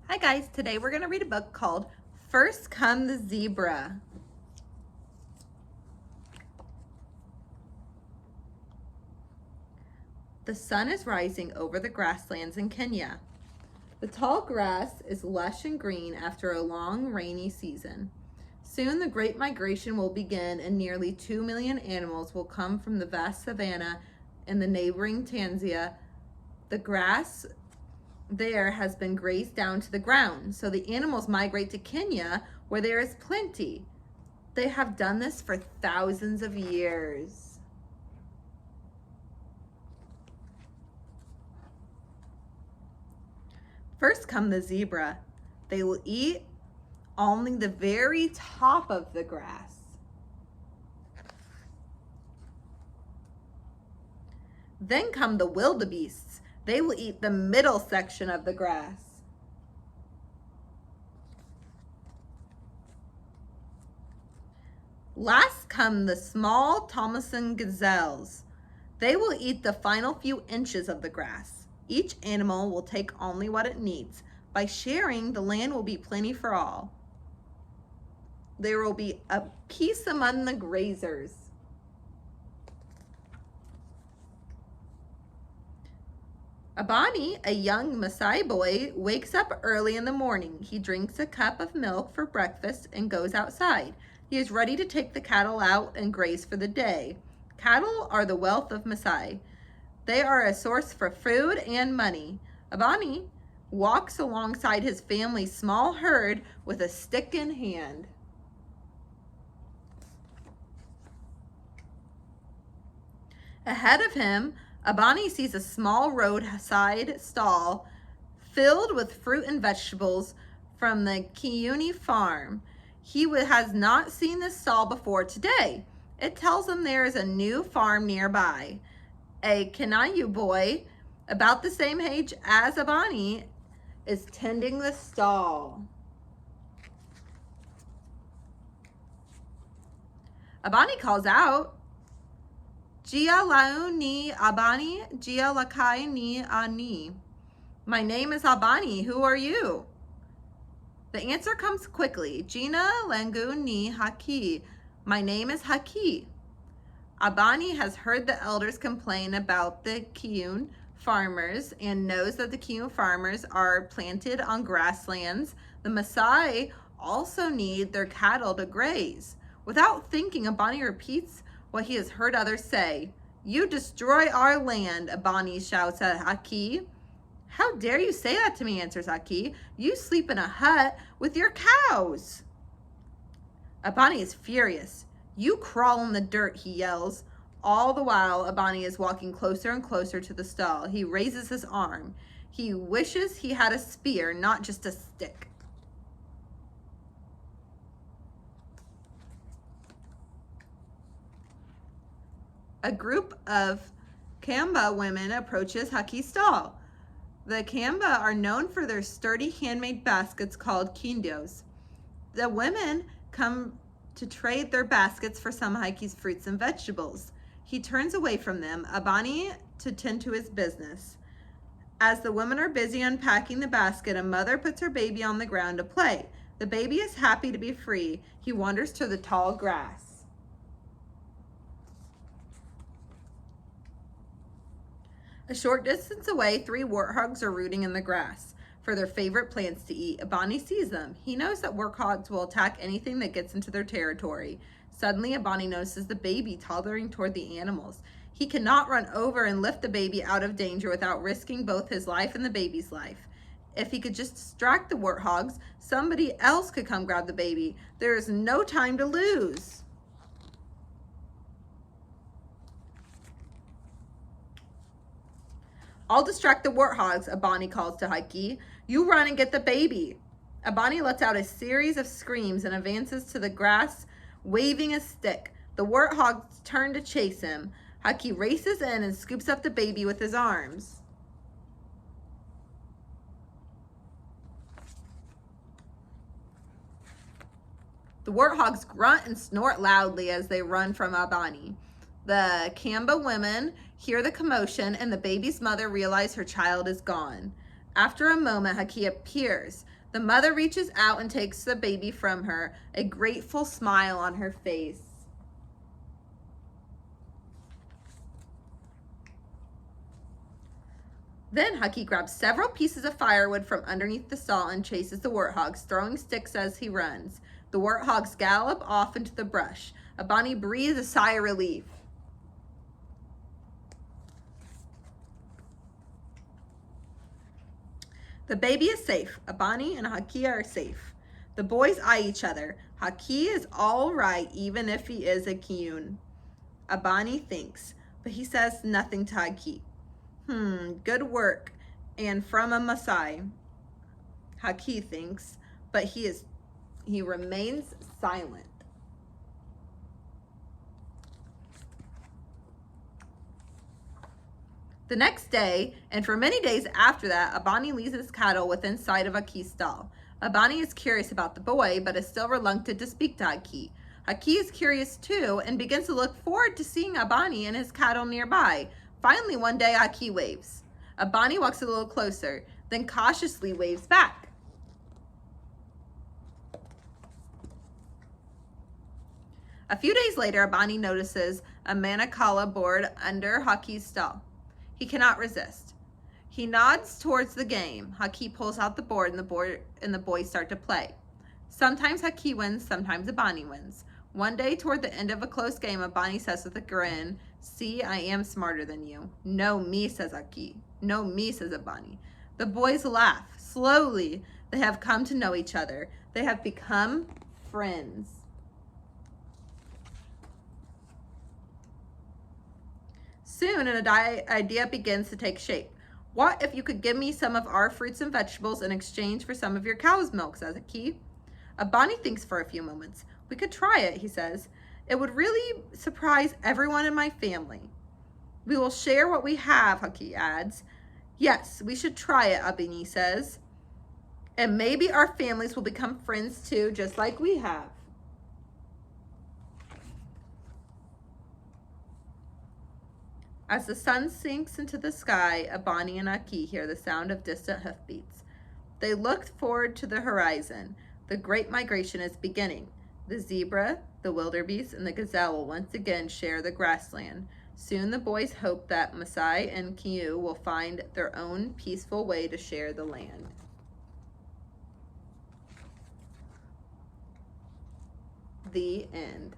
Hi guys, today we're going to read a book called First Come the Zebra. The sun is rising over the grasslands in Kenya. The tall grass is lush and green after a long rainy season. Soon the great migration will begin and nearly 2 million animals will come from the vast savanna in the neighboring Tanzania. The grass there has been grazed down to the ground, so the animals migrate to Kenya where there is plenty. They have done this for thousands of years. First come the zebra. They will eat only the very top of the grass. Then come the wildebeests. They will eat the middle section of the grass. Last come the small Thomason gazelles. They will eat the final few inches of the grass. Each animal will take only what it needs. By sharing, the land will be plenty for all. There will be a peace among the grazers. Abani, a young Maasai boy, wakes up early in the morning. He drinks a cup of milk for breakfast and goes outside. He is ready to take the cattle out and graze for the day. Cattle are the wealth of Maasai. They are a source for food and money. Abani walks alongside his family's small herd with a stick in hand. Ahead of him, Abani sees a small roadside stall filled with fruit and vegetables from the Kiyuni farm. He has not seen this stall before today. It tells him there is a new farm nearby. A Kinayu boy, about the same age as Abani, is tending the stall. Abani calls out, "Gia lau ni Abani, Gia lakai ni ani." My name is Abani, who are you? The answer comes quickly. Jina langu ni Haki. My name is Haki. Abani has heard the elders complain about the Kiyun farmers and knows that the Kiyun farmers are planted on grasslands. The Maasai also need their cattle to graze. Without thinking, Abani repeats what he has heard others say. "You destroy our land," Abani shouts at Haki. "How dare you say that to me," answers Haki. "You sleep in a hut with your cows." Abani is furious. "You crawl in the dirt," he yells. All the while, Abani is walking closer and closer to the stall. He raises his arm. He wishes he had a spear, not just a stick. A group of Kamba women approaches Haki's stall. The Kamba are known for their sturdy handmade baskets called kindos. The women come to trade their baskets for some Haki's fruits and vegetables. He turns away from them, Abani to tend to his business. As the women are busy unpacking the basket, a mother puts her baby on the ground to play. The baby is happy to be free. He wanders to the tall grass. A short distance away, 3 warthogs are rooting in the grass for their favorite plants to eat. Abani sees them. He knows that warthogs will attack anything that gets into their territory. Suddenly, Abani notices the baby toddling toward the animals. He cannot run over and lift the baby out of danger without risking both his life and the baby's life. If he could just distract the warthogs, somebody else could come grab the baby. There is no time to lose. "I'll distract the warthogs," Abani calls to Haki. "You run and get the baby." Abani lets out a series of screams and advances to the grass, waving a stick. The warthogs turn to chase him. Haki races in and scoops up the baby with his arms. The warthogs grunt and snort loudly as they run from Abani. The Kamba women hear the commotion and the baby's mother realizes her child is gone. After a moment, Haki appears. The mother reaches out and takes the baby from her, a grateful smile on her face. Then Haki grabs several pieces of firewood from underneath the stall and chases the warthogs, throwing sticks as he runs. The warthogs gallop off into the brush. Abani breathes a sigh of relief. The baby is safe. Abani and Haki are safe. The boys eye each other. Haki is all right, even if he is a Kiyun. Abani thinks, but he says nothing to Haki. Good work, and from a Maasai. Haki thinks, but he remains silent. The next day, and for many days after that, Abani leads his cattle within sight of Haki's stall. Abani is curious about the boy, but is still reluctant to speak to Haki. Haki is curious too, and begins to look forward to seeing Abani and his cattle nearby. Finally, one day, Haki waves. Abani walks a little closer, then cautiously waves back. A few days later, Abani notices a Manakala board under Haki's stall. He cannot resist. He nods towards the game. Haki pulls out the board, and the boys start to play. Sometimes Haki wins, sometimes Abani wins. One day, toward the end of a close game, Abani says with a grin, "See, I am smarter than you." "No, me," says Haki. "No, me," says Abani. The boys laugh. Slowly, they have come to know each other. They have become friends. Soon, an idea begins to take shape. "What if you could give me some of our fruits and vegetables in exchange for some of your cow's milk?" says Haki. Abani thinks for a few moments. "We could try it," he says. "It would really surprise everyone in my family." "We will share what we have," Haki adds. "Yes, we should try it," Abani says. "And maybe our families will become friends too, just like we have." As the sun sinks into the sky, Abani and Haki hear the sound of distant hoofbeats. They look forward to the horizon. The great migration is beginning. The zebra, the wildebeest, and the gazelle will once again share the grassland. Soon the boys hope that Maasai and Kiyun will find their own peaceful way to share the land. The end.